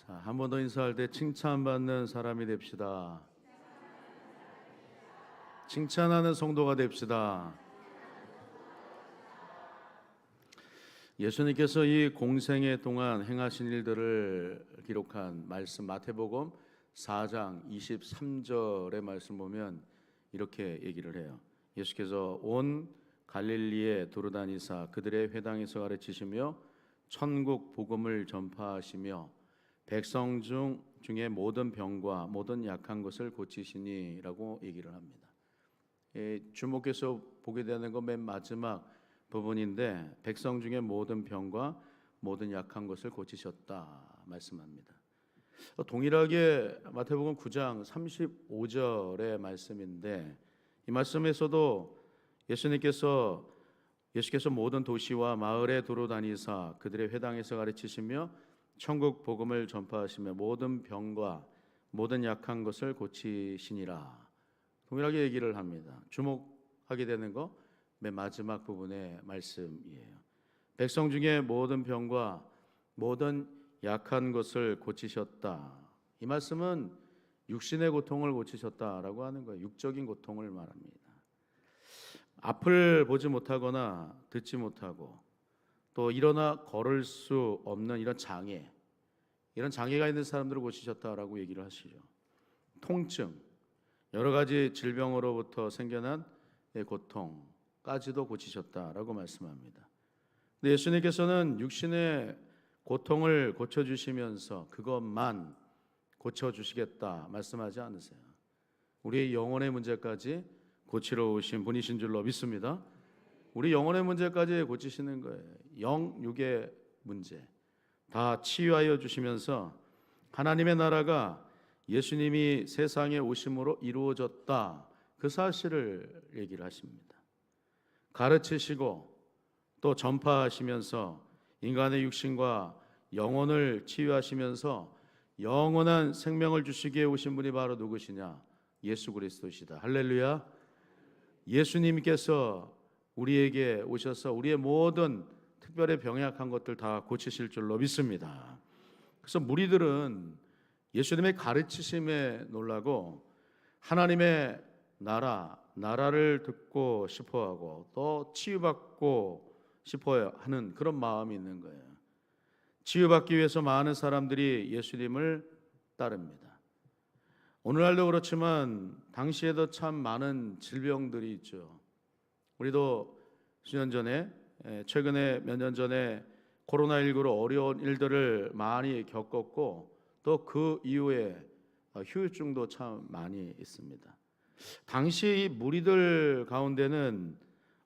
자, 한 번 더 인사할 때 칭찬받는 사람이 됩시다. 칭찬하는 성도가 됩시다. 예수님께서 이 공생애 동안 행하신 일들을 기록한 말씀 마태복음 4장 23절의 말씀 보면 이렇게 얘기를 해요. 예수께서 온 갈릴리에 두루다니사 그들의 회당에서 가르치시며 천국 복음을 전파하시며 백성 중에 모든 병과 모든 약한 것을 고치시니라고 얘기를 합니다. 주목해서 보게 되는 건 맨 마지막 부분인데 백성 중에 모든 병과 모든 약한 것을 고치셨다 말씀합니다. 동일하게 마태복음 9장 35절의 말씀인데 이 말씀에서도 예수께서 모든 도시와 마을에 두루다니사 그들의 회당에서 가르치시며 천국 복음을 전파하시며 모든 병과 모든 약한 것을 고치시니라. 동일하게 얘기를 합니다. 주목하게 되는 거 맨 마지막 부분의 말씀이에요. 백성 중에 모든 병과 모든 약한 것을 고치셨다. 이 말씀은 육신의 고통을 고치셨다라고 하는 거예요. 육적인 고통을 말합니다. 앞을 보지 못하거나 듣지 못하고 또 일어나 걸을 수 없는 이런 장애가 있는 사람들을 고치셨다라고 얘기를 하시죠. 통증, 여러 가지 질병으로부터 생겨난 고통까지도 고치셨다라고 말씀합니다. 근데 예수님께서는 육신의 고통을 고쳐주시면서 그것만 고쳐주시겠다 말씀하지 않으세요. 우리의 영혼의 문제까지 고치러 오신 분이신 줄로 믿습니다. 우리 영혼의 문제까지 고치시는 거예요. 영, 육의 문제 다 치유하여 주시면서 하나님의 나라가 예수님이 세상에 오심으로 이루어졌다 그 사실을 얘기를 하십니다. 가르치시고 또 전파하시면서 인간의 육신과 영혼을 치유하시면서 영원한 생명을 주시기에 오신 분이 바로 누구시냐? 예수 그리스도시다. 할렐루야. 예수님께서 우리에게 오셔서 우리의 모든 특별히 병약한 것들 다 고치실 줄로 믿습니다. 그래서 무리들은 예수님의 가르치심에 놀라고 하나님의 나라를 듣고 싶어하고 또 치유받고 싶어 하는 그런 마음이 있는 거예요. 치유받기 위해서 많은 사람들이 예수님을 따릅니다. 오늘날도 그렇지만 당시에도 참 많은 질병들이 있죠. 우리도 최근에 몇 년 전에 코로나19로 어려운 일들을 많이 겪었고 또 그 이후에 후유증도 참 많이 있습니다. 당시 이 무리들 가운데는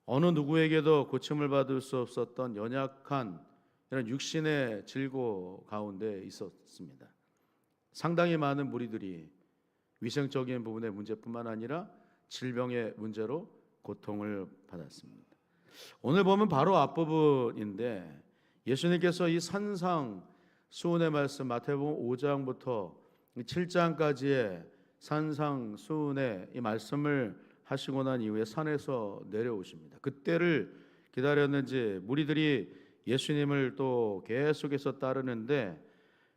어느 누구에게도 고침을 받을 수 없었던 연약한 이런 육신의 질고 가운데 있었습니다. 상당히 많은 무리들이 위생적인 부분의 문제뿐만 아니라 질병의 문제로 고통을 받았습니다. 오늘 보면 바로 앞부분인데 예수님께서 이 산상수훈의 말씀 마태복음 5장부터 7장까지의 산상수훈의 이 말씀을 하시고 난 이후에 산에서 내려오십니다. 그때를 기다렸는지 무리들이 예수님을 또 계속해서 따르는데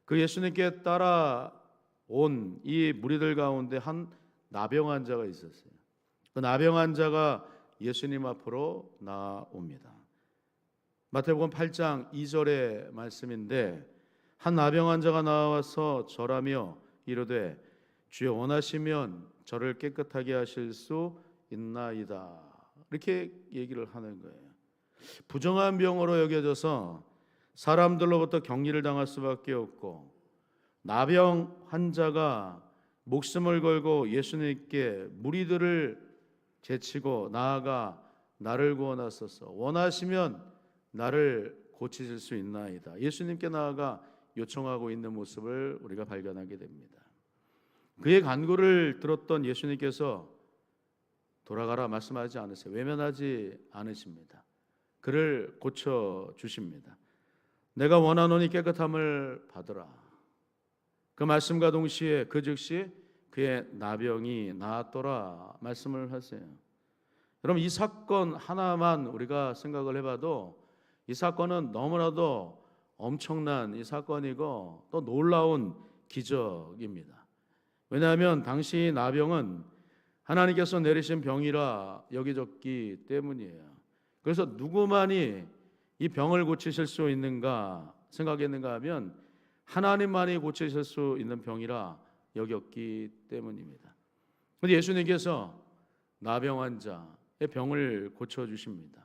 그 예수님께 따라온 이 무리들 가운데 한 나병 환자가 있었어요. 그 나병 환자가 예수님 앞으로 나옵니다. 마태복음 8장 2절의 말씀인데 한 나병 환자가 나와서 절하며 이르되 주여 원하시면 저를 깨끗하게 하실 수 있나이다. 이렇게 얘기를 하는 거예요. 부정한 병으로 여겨져서 사람들로부터 격리를 당할 수밖에 없고 나병 환자가 목숨을 걸고 예수님께 무리들을 제치고 나아가 나를 구원하소서 원하시면 나를 고치실 수 있나이다. 예수님께 나아가 요청하고 있는 모습을 우리가 발견하게 됩니다. 그의 간구를 들었던 예수님께서 돌아가라 말씀하지 않으세요. 외면하지 않으십니다. 그를 고쳐주십니다. 내가 원하노니 깨끗함을 받으라. 그 말씀과 동시에 그 즉시 그의 나병이 나았더라 말씀을 하세요. 여러분 이 사건 하나만 우리가 생각을 해봐도 이 사건은 너무나도 엄청난 이 사건이고 또 놀라운 기적입니다. 왜냐하면 당시 나병은 하나님께서 내리신 병이라 여겨졌기 때문이에요. 그래서 누구만이 이 병을 고치실 수 있는가 생각했는가 하면 하나님만이 고치실 수 있는 병이라 여겼기 때문입니다. 그런데 예수님께서 나병 환자의 병을 고쳐주십니다.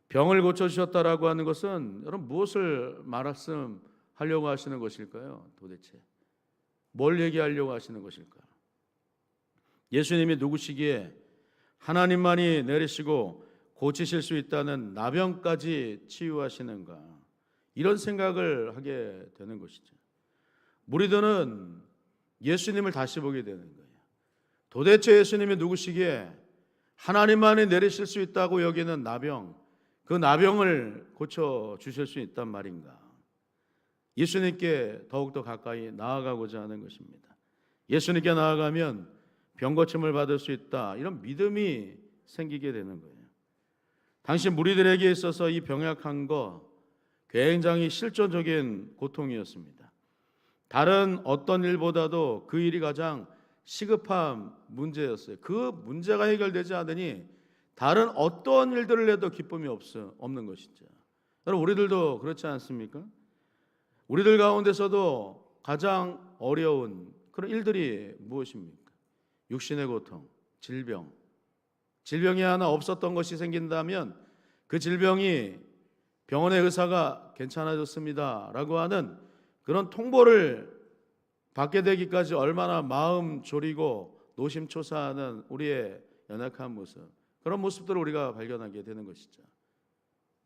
병을 고쳐주셨다라고 하는 것은 여러분 무엇을 말씀하려고 하시는 것일까요? 도대체 뭘 얘기하려고 하시는 것일까요? 예수님이 누구시기에 하나님만이 내리시고 고치실 수 있다는 나병까지 치유하시는가, 이런 생각을 하게 되는 것이죠. 무리들은 예수님을 다시 보게 되는 거예요. 도대체 예수님이 누구시기에 하나님만이 내리실 수 있다고 여기는 나병, 그 나병을 고쳐주실 수 있단 말인가. 예수님께 더욱더 가까이 나아가고자 하는 것입니다. 예수님께 나아가면 병 고침을 받을 수 있다, 이런 믿음이 생기게 되는 거예요. 당시 무리들에게 있어서 이 병약한 거 굉장히 실존적인 고통이었습니다. 다른 어떤 일보다도 그 일이 가장 시급한 문제였어요. 그 문제가 해결되지 않으니 다른 어떤 일들을 해도 기쁨이 없는 것이죠. 여러분, 우리들도 그렇지 않습니까? 우리들 가운데서도 가장 어려운 그런 일들이 무엇입니까? 육신의 고통, 질병이 하나 없었던 것이 생긴다면 그 질병이 병원의 의사가 괜찮아졌습니다 라고 하는 그런 통보를 받게 되기까지 얼마나 마음 졸이고 노심초사하는 우리의 연약한 모습, 그런 모습들을 우리가 발견하게 되는 것이죠.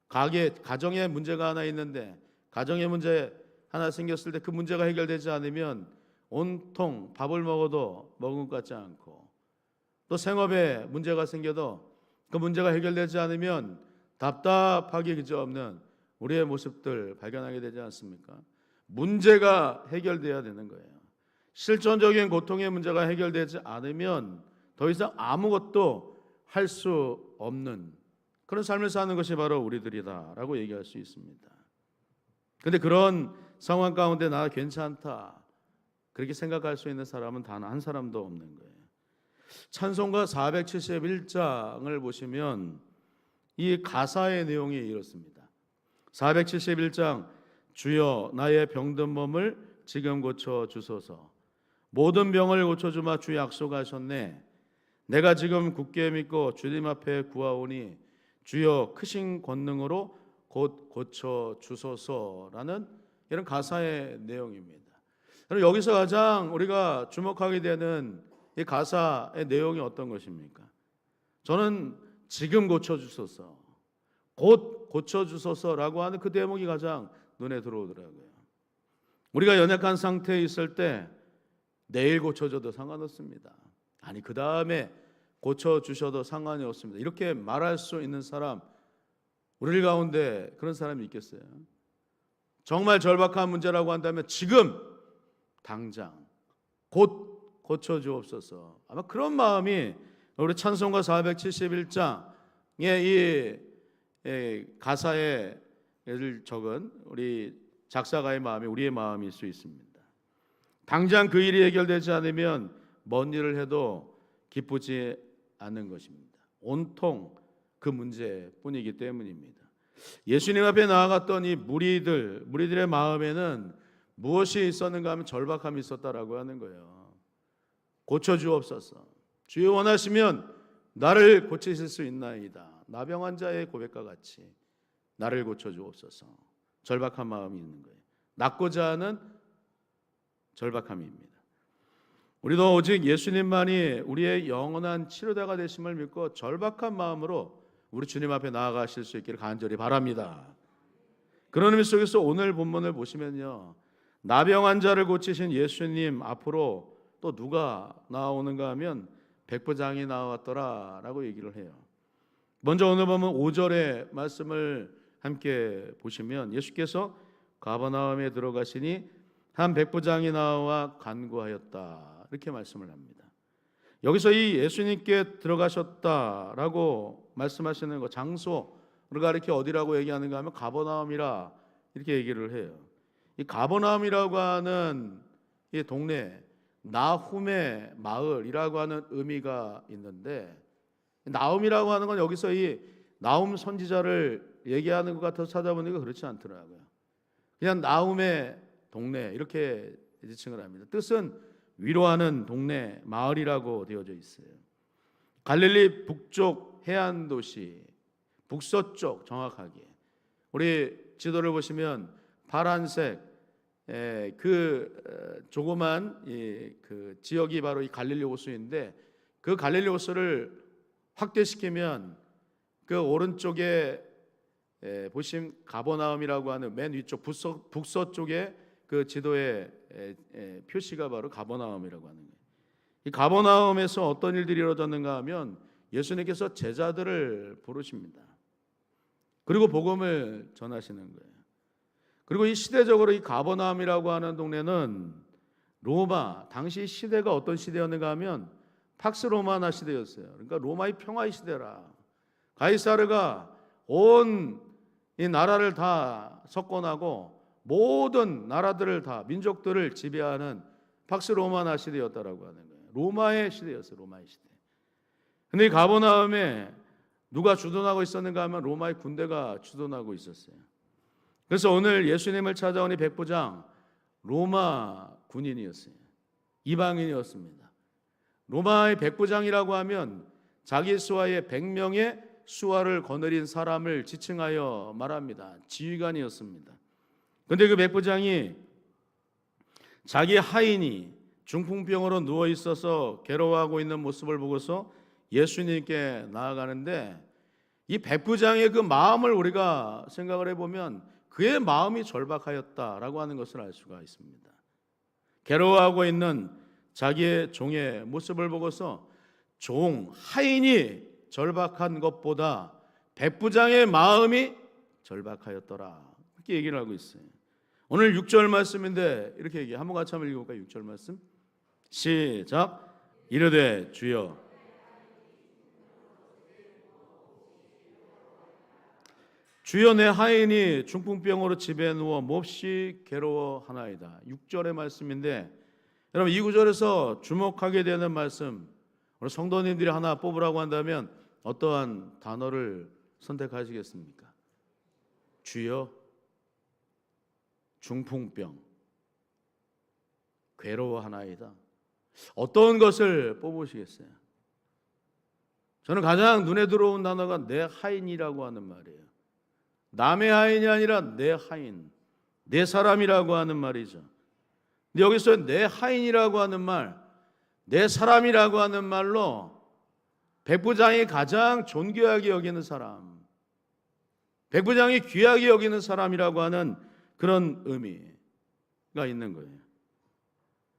가정에 문제가 하나 있는데, 가정에 문제 하나 생겼을 때 그 문제가 해결되지 않으면 온통 밥을 먹어도 먹은 것 같지 않고, 또 생업에 문제가 생겨도 그 문제가 해결되지 않으면 답답하기 그지없는 우리의 모습들 발견하게 되지 않습니까? 문제가 해결돼야 되는 거예요. 실존적인 고통의 문제가 해결되지 않으면 더 이상 아무것도 할 수 없는 그런 삶을 사는 것이 바로 우리들이다라고 얘기할 수 있습니다. 그런데 그런 상황 가운데 나 괜찮다 그렇게 생각할 수 있는 사람은 단 한 사람도 없는 거예요. 찬송가 471장을 보시면 이 가사의 내용이 이렇습니다. 471장, 주여 나의 병든 몸을 지금 고쳐주소서. 모든 병을 고쳐주마 주 약속하셨네. 내가 지금 굳게 믿고 주님 앞에 구하오니 주여 크신 권능으로 곧 고쳐주소서라는 이런 가사의 내용입니다. 여기서 가장 우리가 주목하게 되는 이 가사의 내용이 어떤 것입니까? 저는 지금 고쳐주소서, 곧 고쳐주소서라고 하는 그 대목이 가장 눈에 들어오더라고요. 우리가 연약한 상태에 있을 때 내일 고쳐줘도 상관없습니다. 아니 그 다음에 고쳐주셔도 상관이 없습니다. 이렇게 말할 수 있는 사람, 우리 가운데 그런 사람이 있겠어요? 정말 절박한 문제라고 한다면 지금 당장 곧 고쳐주옵소서. 아마 그런 마음이 우리 찬송가 471장의 이 가사에 적은 우리 작사가의 마음이 우리의 마음일 수 있습니다. 당장 그 일이 해결되지 않으면 먼 일을 해도 기쁘지 않는 것입니다. 온통 그 문제뿐이기 때문입니다. 예수님 앞에 나아갔던 이 무리들의 마음에는 무엇이 있었는가 하면 절박함이 있었다라고 하는 거예요. 고쳐주옵소서. 주여 원하시면 나를 고치실 수 있나이다. 나병 환자의 고백과 같이 나를 고쳐주옵소서. 절박한 마음이 있는 거예요. 낫고자 하는 절박함입니다. 우리도 오직 예수님만이 우리의 영원한 치료자가 되심을 믿고 절박한 마음으로 우리 주님 앞에 나아가실 수 있기를 간절히 바랍니다. 그런 의미 속에서 오늘 본문을 보시면요, 나병 환자를 고치신 예수님 앞으로 또 누가 나오는가 하면 백부장이 나왔더라라고 얘기를 해요. 먼저 오늘 보면 5절의 말씀을 함께 보시면 예수께서 가버나움에 들어가시니 한 백부장이 나와 간구하였다, 이렇게 말씀을 합니다. 여기서 이 예수님께 들어가셨다라고 말씀하시는 거, 장소를 가리켜 어디라고 얘기하는가 하면 가버나움이라 이렇게 얘기를 해요. 이 가버나움이라고 하는 이 동네, 나훔의 마을이라고 하는 의미가 있는데, 나훔이라고 하는 건 여기서 이 나훔 선지자를 얘기하는 것 같아서 찾아보니까 그렇지 않더라고요. 그냥 나훔의 동네 이렇게 지칭을 합니다. 뜻은 위로하는 동네, 마을이라고 되어져 있어요. 갈릴리 북쪽 해안 도시, 북서쪽 정확하게. 우리 지도를 보시면 파란색 그 조그만 그 지역이 바로 이 갈릴리 호수인데, 그 갈릴리 호수를 확대시키면 그 오른쪽에 보시면 가버나움이라고 하는 맨 위쪽 북서쪽에 그 지도에 표시가 바로 가버나움이라고 하는 거예요. 이 가버나움에서 어떤 일들이 이루어졌는가 하면 예수님께서 제자들을 부르십니다. 그리고 복음을 전하시는 거예요. 그리고 이 시대적으로 이 가버나움이라고 하는 동네는 로마, 당시 시대가 어떤 시대였는가 하면 팍스 로마나 시대였어요. 그러니까 로마의 평화의 시대라. 가이사르가 온 이 나라를 다 석권하고 모든 나라들을 다 민족들을 지배하는 팍스 로마나 시대였다라고 하는 거예요. 로마의 시대였어요. 로마의 시대. 근데 이 가버나움에 누가 주둔하고 있었는가 하면 로마의 군대가 주둔하고 있었어요. 그래서 오늘 예수님을 찾아온 이 백부장, 로마 군인이었어요. 이방인이었습니다. 로마의 백부장이라고 하면 자기 수하에 100명의 수하를 거느린 사람을 지칭하여 말합니다. 지휘관이었습니다. 그런데 그 백부장이 자기 하인이 중풍병으로 누워 있어서 괴로워하고 있는 모습을 보고서 예수님께 나아가는데, 이 백부장의 그 마음을 우리가 생각을 해보면 그의 마음이 절박하였다라고 하는 것을 알 수가 있습니다. 괴로워하고 있는 자기의 종의 모습을 보고서 종, 하인이 절박한 것보다 백부장의 마음이 절박하였더라, 이렇게 얘기를 하고 있어요. 오늘 6절 말씀인데 이렇게 얘기해요. 한번 같이 한번 읽어볼까요? 6절 말씀 시작. 이르되 주여, 주여 내 하인이 중풍병으로 집에 누워 몹시 괴로워하나이다. 6절의 말씀인데, 여러분 이 구절에서 주목하게 되는 말씀, 우리 성도님들이 하나 뽑으라고 한다면 어떠한 단어를 선택하시겠습니까? 주여, 중풍병, 괴로워하나이다. 어떤 것을 뽑으시겠어요? 저는 가장 눈에 들어온 단어가 내 하인이라고 하는 말이에요. 남의 하인이 아니라 내 하인, 내 사람이라고 하는 말이죠. 근데 여기서 내 하인이라고 하는 말, 내 사람이라고 하는 말로 백부장이 가장 존귀하게 여기는 사람, 백부장이 귀하게 여기는 사람이라고 하는 그런 의미가 있는 거예요.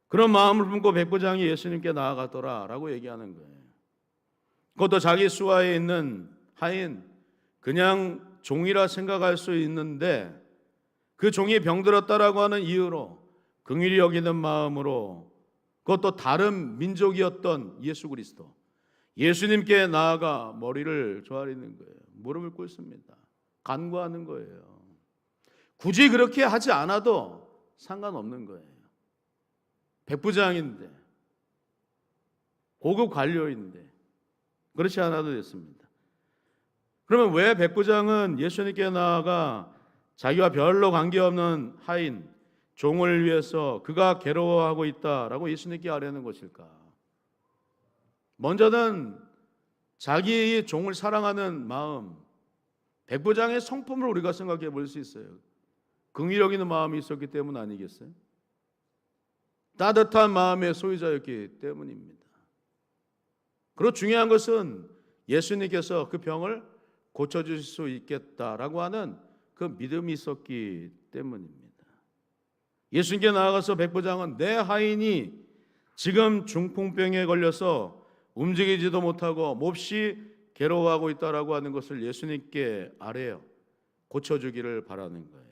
그런 마음을 품고 백부장이 예수님께 나아갔더라라고 얘기하는 거예요. 그것도 자기 수하에 있는 하인, 그냥 종이라 생각할 수 있는데 그 종이 병들었다라고 하는 이유로 긍휼히 여기는 마음으로, 그것도 다른 민족이었던 예수 그리스도, 예수님께 나아가 머리를 조아리는 거예요. 무릎을 꿇습니다. 간구하는 거예요. 굳이 그렇게 하지 않아도 상관없는 거예요. 백부장인데, 고급 관료인데 그렇지 않아도 됐습니다. 그러면 왜 백부장은 예수님께 나아가 자기와 별로 관계없는 하인, 종을 위해서 그가 괴로워하고 있다라고 예수님께 아뢰는 것일까? 먼저는 자기의 종을 사랑하는 마음, 백부장의 성품을 우리가 생각해 볼 수 있어요. 긍휼히 여기는 마음이 있었기 때문 아니겠어요? 따뜻한 마음의 소유자였기 때문입니다. 그리고 중요한 것은 예수님께서 그 병을 고쳐주실 수 있겠다라고 하는 그 믿음이 있었기 때문입니다. 예수님께 나아가서 백부장은 내 하인이 지금 중풍병에 걸려서 움직이지도 못하고 몹시 괴로워하고 있다라고 하는 것을 예수님께 아뢰어 고쳐주기를 바라는 거예요.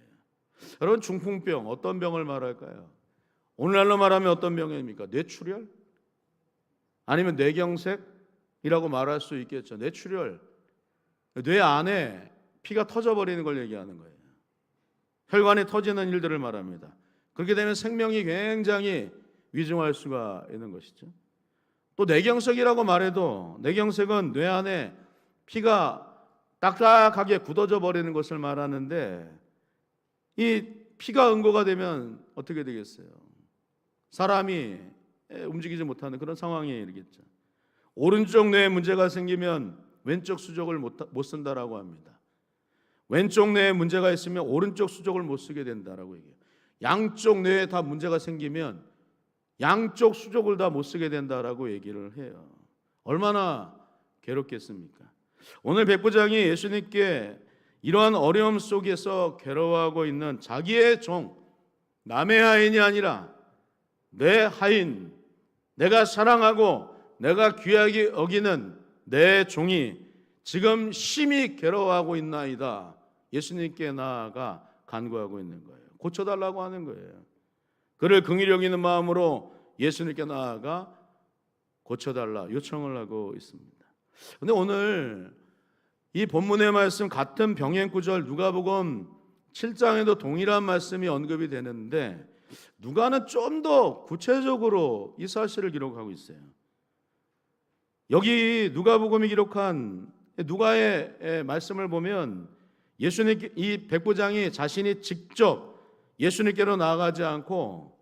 여러분, 중풍병, 어떤 병을 말할까요? 오늘날로 말하면 어떤 병입니까? 뇌출혈? 아니면 뇌경색이라고 말할 수 있겠죠. 뇌출혈, 뇌 안에 피가 터져버리는 걸 얘기하는 거예요. 혈관이 터지는 일들을 말합니다. 그렇게 되면 생명이 굉장히 위중할 수가 있는 것이죠. 또 뇌경색이라고 말해도 뇌경색은 뇌 안에 피가 딱딱하게 굳어져 버리는 것을 말하는데, 이 피가 응고가 되면 어떻게 되겠어요? 사람이 움직이지 못하는 그런 상황에 이르겠죠. 오른쪽 뇌에 문제가 생기면 왼쪽 수족을 못 쓴다라고 합니다. 왼쪽 뇌에 문제가 있으면 오른쪽 수족을 못 쓰게 된다라고 얘기해요. 양쪽 뇌에 다 문제가 생기면 양쪽 수족을 다 못 쓰게 된다라고 얘기를 해요. 얼마나 괴롭겠습니까? 오늘 백부장이 예수님께 이러한 어려움 속에서 괴로워하고 있는 자기의 종, 남의 하인이 아니라 내 하인, 내가 사랑하고 내가 귀하게 여기는 내 종이 지금 심히 괴로워하고 있나이다. 예수님께 나아가 간구하고 있는 거예요. 고쳐달라고 하는 거예요. 그를 긍휼히 여기는 마음으로 예수님께 나아가 고쳐달라 요청을 하고 있습니다. 그런데 오늘 이 본문의 말씀 같은 병행 구절 누가복음 7장에도 동일한 말씀이 언급이 되는데, 누가는 좀 더 구체적으로 이 사실을 기록하고 있어요. 여기 누가복음이 기록한 누가의 말씀을 보면 예수님, 이 백부장이 자신이 직접 예수님께로 나아가지 않고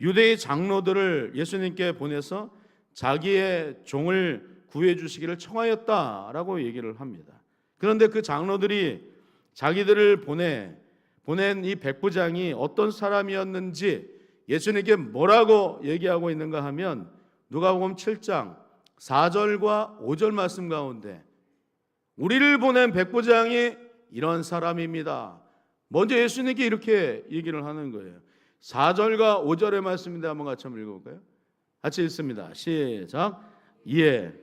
유대의 장로들을 예수님께 보내서 자기의 종을 구해 주시기를 청하였다라고 얘기를 합니다. 그런데 그 장로들이 자기들을 보낸 이 백부장이 어떤 사람이었는지 예수님께 뭐라고 얘기하고 있는가 하면 누가복음 7장 4절과 5절 말씀 가운데 우리를 보낸 백부장이 이런 사람입니다. 먼저 예수님께 이렇게 얘기를 하는 거예요. 4절과 5절의 말씀인데 한번 같이 한번 읽어볼까요? 같이 읽습니다. 시작. 예.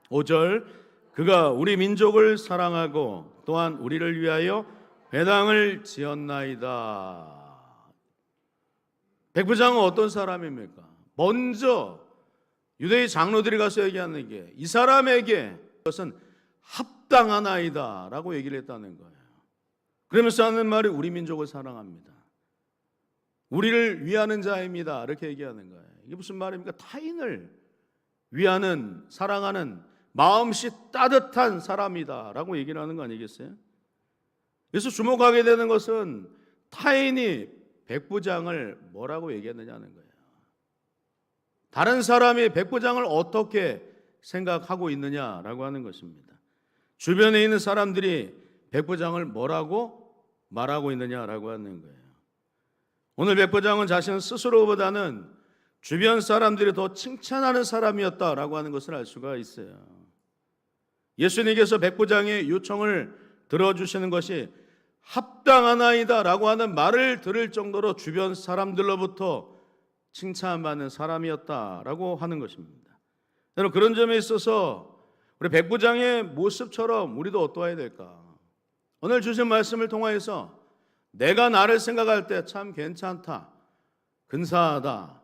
(5절) 그가 우리 민족을 사랑하고 또한 우리를 위하여 배당을 지었나이다. 백부장은 어떤 사람입니까? 먼저 유대의 장로들이 가서 얘기하는 게 이 사람에게 그것은 합당하나이다 라고 얘기를 했다는 거예요. 그러면서 하는 말이 우리 민족을 사랑합니다, 우리를 위하는 자입니다 이렇게 얘기하는 거예요. 이게 무슨 말입니까? 타인을 위하는, 사랑하는 마음씨 따뜻한 사람이다 라고 얘기를 하는 거 아니겠어요? 그래서 주목하게 되는 것은 타인이 백부장을 뭐라고 얘기했느냐는 거예요. 다른 사람이 백부장을 어떻게 생각하고 있느냐라고 하는 것입니다. 주변에 있는 사람들이 백부장을 뭐라고 말하고 있느냐라고 하는 거예요. 오늘 백부장은 자신 스스로보다는 주변 사람들이 더 칭찬하는 사람이었다라고 하는 것을 알 수가 있어요. 예수님께서 백부장의 요청을 들어주시는 것이 합당하나이다 라고 하는 말을 들을 정도로 주변 사람들로부터 칭찬받는 사람이었다라고 하는 것입니다. 여러분, 그런 점에 있어서 우리 백부장의 모습처럼 우리도 어떠해야 될까? 오늘 주신 말씀을 통하여서 내가 나를 생각할 때 참 괜찮다, 근사하다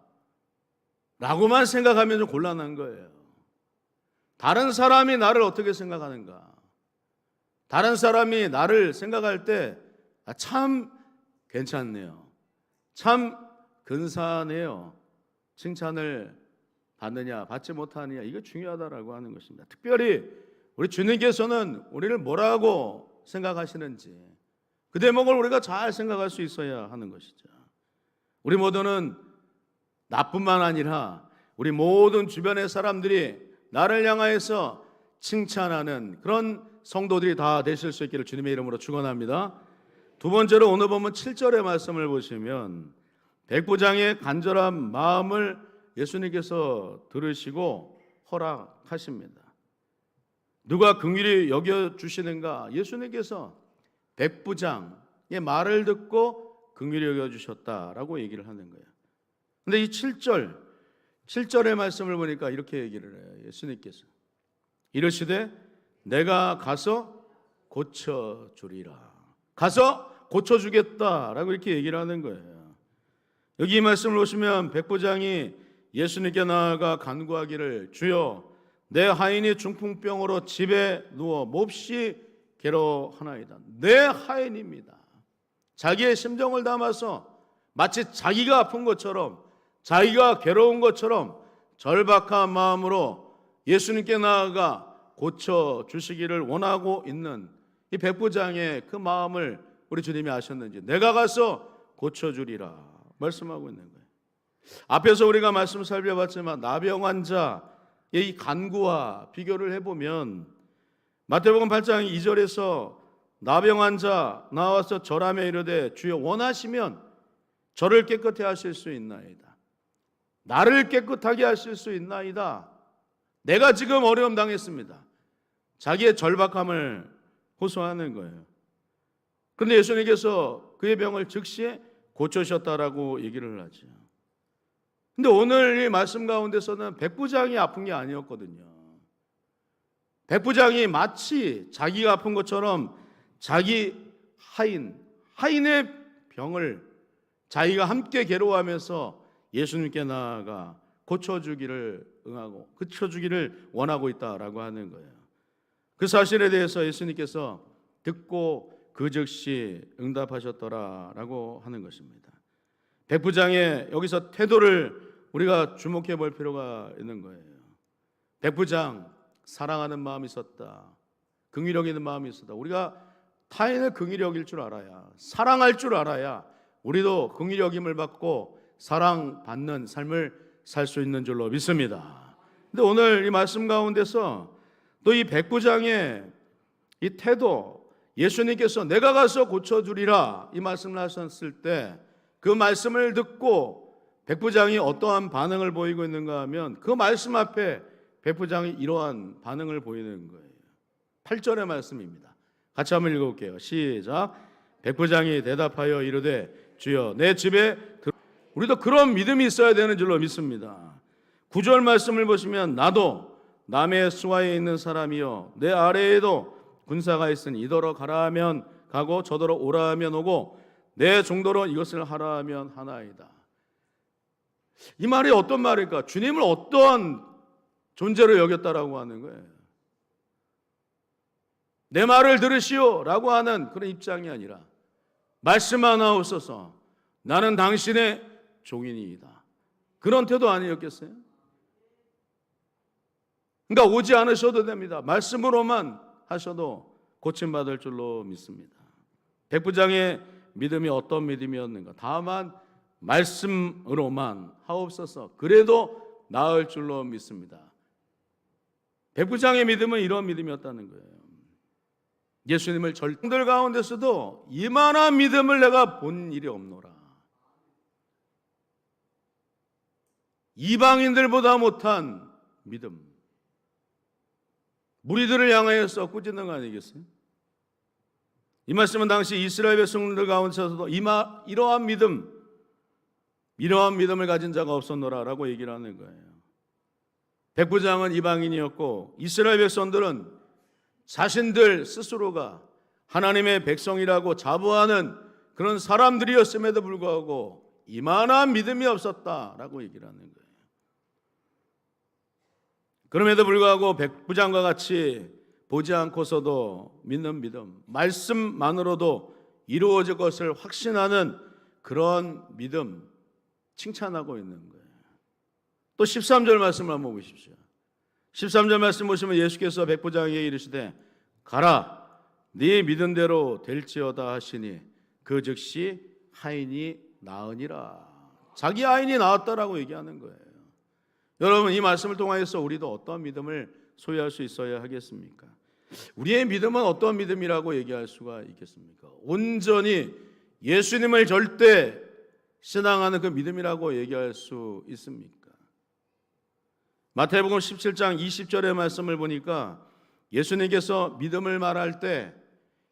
라고만 생각하면 좀 곤란한 거예요. 다른 사람이 나를 어떻게 생각하는가? 다른 사람이 나를 생각할 때 참 괜찮네요, 참 근사하네요, 칭찬을 받느냐 받지 못하느냐, 이거 중요하다라고 하는 것입니다. 특별히 우리 주님께서는 우리를 뭐라고 생각하시는지 그 대목을 우리가 잘 생각할 수 있어야 하는 것이죠. 우리 모두는 나뿐만 아니라 우리 모든 주변의 사람들이 나를 향하여서 칭찬하는 그런 성도들이 다 되실 수 있기를 주님의 이름으로 축원합니다. 두 번째로 오늘 보면 7절의 말씀을 보시면 백부장의 간절한 마음을 예수님께서 들으시고 허락하십니다. 누가 긍휼히 여겨주시는가? 예수님께서 백부장의 말을 듣고 긍휼히 여겨주셨다라고 얘기를 하는 거예요. 그런데 이 7절의 말씀을 보니까 이렇게 얘기를 해요. 예수님께서 이르시되 내가 가서 고쳐주리라. 가서 고쳐주겠다라고 이렇게 얘기를 하는 거예요. 여기 이 말씀을 보시면 백부장이 예수님께 나아가 간구하기를 주여 내 하인이 중풍병으로 집에 누워 몹시 괴로워하나이다. 내 하인입니다. 자기의 심정을 담아서 마치 자기가 아픈 것처럼, 자기가 괴로운 것처럼 절박한 마음으로 예수님께 나아가 고쳐주시기를 원하고 있는 이 백부장의 그 마음을 우리 주님이 아셨는지 내가 가서 고쳐주리라 말씀하고 있는 거예요. 앞에서 우리가 말씀 살펴봤지만 나병 환자의 이 간구와 비교를 해보면 마태복음 8장 2절에서 나병 환자 나와서 절하며 이르되 주여 원하시면 저를 깨끗해 하실 수 있나이다. 나를 깨끗하게 하실 수 있나이다. 내가 지금 어려움 당했습니다. 자기의 절박함을 호소하는 거예요. 그런데 예수님께서 그의 병을 즉시 고쳐주셨다라고 얘기를 하죠. 근데 오늘 이 말씀 가운데서는 백부장이 아픈 게 아니었거든요. 백부장이 마치 자기가 아픈 것처럼 자기 하인의 병을 자기가 함께 괴로워하면서 예수님께 나아가 고쳐주기를 응하고 고쳐주기를 원하고 있다라고 하는 거예요. 그 사실에 대해서 예수님께서 듣고 그 즉시 응답하셨더라라고 하는 것입니다. 백부장의 여기서 태도를 우리가 주목해 볼 필요가 있는 거예요. 백부장 사랑하는 마음이 있었다. 긍휼력 있는 마음이 있었다. 우리가 타인을 긍휼히 여길 줄 알아야, 사랑할 줄 알아야 우리도 긍휼히 여김을 받고 사랑받는 삶을 살 수 있는 줄로 믿습니다. 근데 오늘 이 말씀 가운데서 또 이 백부장의 이 태도, 예수님께서 내가 가서 고쳐주리라 이 말씀을 하셨을 때 그 말씀을 듣고 백부장이 어떠한 반응을 보이고 있는가 하면 그 말씀 앞에 백부장이 이러한 반응을 보이는 거예요. 8절의 말씀입니다. 같이 한번 읽어볼게요. 시작. 백부장이 대답하여 이르되 주여 내 집에 우리도 그런 믿음이 있어야 되는 줄로 믿습니다. 9절 말씀을 보시면 나도 남의 수하에 있는 사람이요 내 아래에도 군사가 있으니 이더러 가라 하면 가고 저더러 오라 하면 오고 내 정도로 이것을 하라 하면 하나이다. 이 말이 어떤 말일까? 주님을 어떠한 존재로 여겼다라고 하는 거예요. 내 말을 들으시오 라고 하는 그런 입장이 아니라 말씀하나옵소서 나는 당신의 종이니이다. 그런 태도 아니었겠어요? 그러니까 오지 않으셔도 됩니다. 말씀으로만 하셔도 고침받을 줄로 믿습니다. 백부장의 믿음이 어떤 믿음이었는가? 다만 말씀으로만 하옵소서 그래도 나을 줄로 믿습니다. 백부장의 믿음은 이런 믿음이었다는 거예요. 예수님을 절들 가운데서도 이만한 믿음을 내가 본 일이 없노라. 이방인들보다 못한 믿음. 무리들을 향하여서 꾸짖는 거 아니겠어요? 이 말씀은 당시 이스라엘 백성들 가운데서도 이러한 믿음을 가진 자가 없었노라라고 얘기를 하는 거예요. 백부장은 이방인이었고 이스라엘 백성들은 자신들 스스로가 하나님의 백성이라고 자부하는 그런 사람들이었음에도 불구하고 이만한 믿음이 없었다라고 얘기를 하는 거예요. 그럼에도 불구하고 백부장과 같이 보지 않고서도 믿는 믿음, 말씀만으로도 이루어질 것을 확신하는 그런 믿음 칭찬하고 있는 거예요. 또 13절 말씀을 한번 보십시오. 13절 말씀 보시면 예수께서 백부장에게 이르시되 가라 네 믿은 대로 될지어다 하시니 그 즉시 하인이 나으니라. 자기 하인이 나았다라고 얘기하는 거예요. 여러분 이 말씀을 통하여서 우리도 어떤 믿음을 소유할 수 있어야 하겠습니까? 우리의 믿음은 어떤 믿음이라고 얘기할 수가 있겠습니까? 온전히 예수님을 절대 신앙하는 그 믿음이라고 얘기할 수 있습니까? 마태복음 17장 20절의 말씀을 보니까 예수님께서 믿음을 말할 때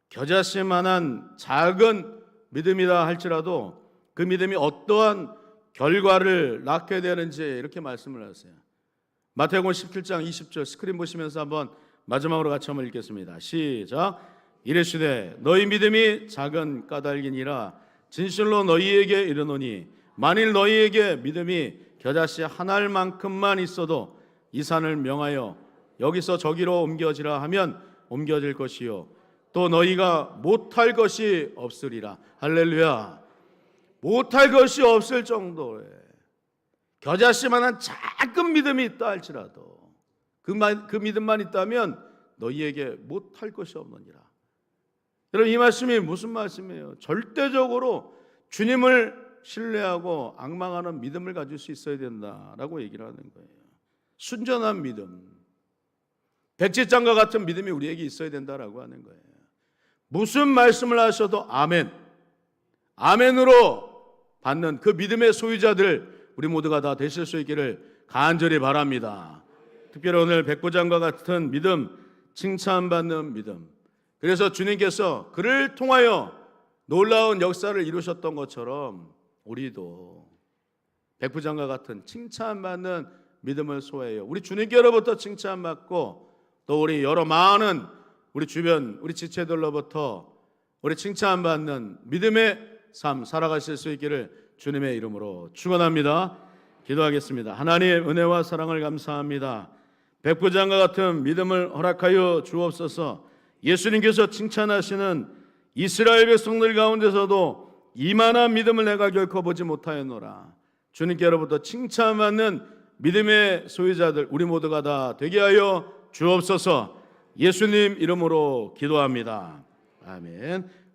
겨자씨만한 작은 믿음이다 할지라도 그 믿음이 어떠한 결과를 낳게 되는지 이렇게 말씀을 하세요. 마태복음 17장 20절 스크린 보시면서 한번 마지막으로 같이 한번 읽겠습니다. 시작. 이르시되 너희 믿음이 작은 까닭이니라 진실로 너희에게 이르노니 만일 너희에게 믿음이 겨자씨 한 알만큼만 있어도 이 산을 명하여 여기서 저기로 옮겨지라 하면 옮겨질 것이요 또 너희가 못할 것이 없으리라. 할렐루야. 못할 것이 없을 정도의 겨자씨만한 작은 믿음이 있다 할지라도 그 믿음만 있다면 너희에게 못할 것이 없느니라. 여러분, 이 말씀이 무슨 말씀이에요? 절대적으로 주님을 신뢰하고 앙망하는 믿음을 가질 수 있어야 된다라고 얘기를 하는 거예요. 순전한 믿음, 백지장과 같은 믿음이 우리에게 있어야 된다라고 하는 거예요. 무슨 말씀을 하셔도 아멘, 아멘으로 받는 그 믿음의 소유자들 우리 모두가 다 되실 수 있기를 간절히 바랍니다. 특별히 오늘 백부장과 같은 믿음, 칭찬받는 믿음, 그래서 주님께서 그를 통하여 놀라운 역사를 이루셨던 것처럼 우리도 백부장과 같은 칭찬받는 믿음을 소유해요. 우리 주님께로부터 칭찬받고 또 우리 여러 많은 우리 주변 우리 지체들로부터 우리 칭찬받는 믿음의 삶 살아가실 수 있기를 주님의 이름으로 축원합니다. 기도하겠습니다. 하나님 은혜와 사랑을 감사합니다. 백부장과 같은 믿음을 허락하여 주옵소서. 예수님께서 칭찬하시는 이스라엘 백성들 가운데서도 이만한 믿음을 내가 결코 보지 못하였노라. 주님께로부터 칭찬받는 믿음의 소유자들 우리 모두가 다 되게 하여 주옵소서. 예수님 이름으로 기도합니다. 아멘.